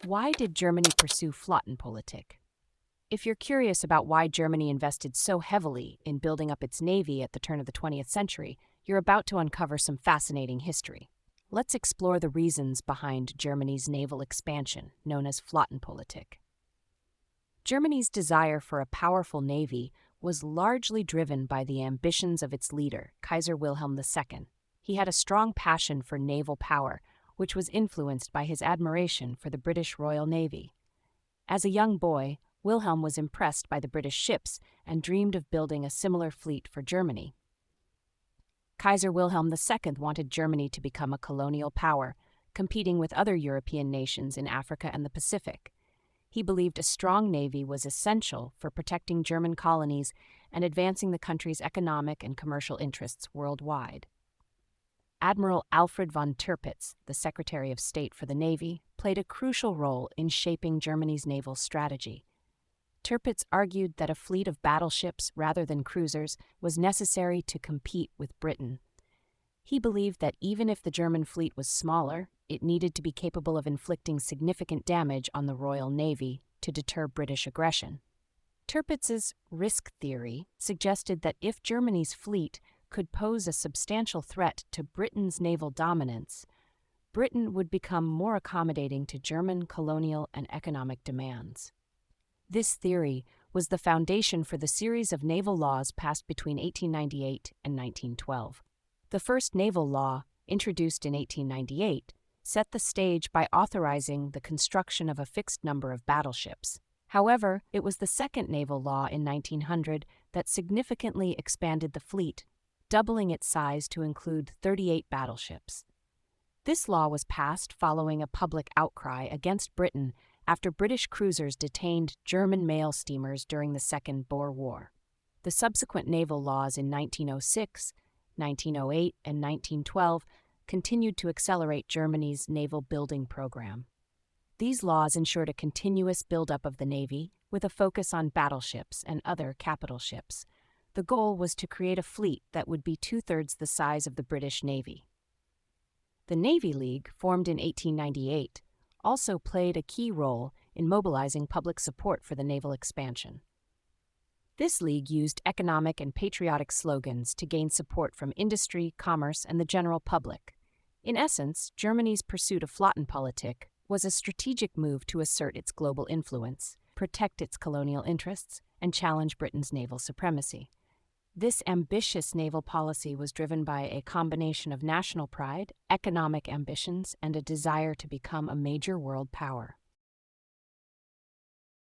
Why did Germany pursue Flottenpolitik? If you're curious about why Germany invested so heavily in building up its navy at the turn of the 20th century, you're about to uncover some fascinating history. Let's explore the reasons behind Germany's naval expansion, known as Flottenpolitik. Germany's desire for a powerful navy was largely driven by the ambitions of its leader, Kaiser Wilhelm II. He had a strong passion for naval power, which was influenced by his admiration for the British Royal Navy. As a young boy, Wilhelm was impressed by the British ships and dreamed of building a similar fleet for Germany. Kaiser Wilhelm II wanted Germany to become a colonial power, competing with other European nations in Africa and the Pacific. He believed a strong navy was essential for protecting German colonies and advancing the country's economic and commercial interests worldwide. Admiral Alfred von Tirpitz, the Secretary of State for the Navy, played a crucial role in shaping Germany's naval strategy. Tirpitz argued that a fleet of battleships rather than cruisers was necessary to compete with Britain. He believed that even if the German fleet was smaller, it needed to be capable of inflicting significant damage on the Royal Navy to deter British aggression. Tirpitz's risk theory suggested that if Germany's fleet could pose a substantial threat to Britain's naval dominance, Britain would become more accommodating to German colonial and economic demands. This theory was the foundation for the series of naval laws passed between 1898 and 1912. The first naval law, introduced in 1898, set the stage by authorizing the construction of a fixed number of battleships. However, it was the second naval law in 1900 that significantly expanded the fleet, doubling its size to include 38 battleships. This law was passed following a public outcry against Britain after British cruisers detained German mail steamers during the Second Boer War. The subsequent naval laws in 1906, 1908, and 1912 continued to accelerate Germany's naval building program. These laws ensured a continuous buildup of the Navy, with a focus on battleships and other capital ships. The goal was to create a fleet that would be two-thirds the size of the British Navy. The Navy League, formed in 1898, also played a key role in mobilizing public support for the naval expansion. This league used economic and patriotic slogans to gain support from industry, commerce, and the general public. In essence, Germany's pursuit of Flottenpolitik was a strategic move to assert its global influence, protect its colonial interests, and challenge Britain's naval supremacy. This ambitious naval policy was driven by a combination of national pride, economic ambitions, and a desire to become a major world power.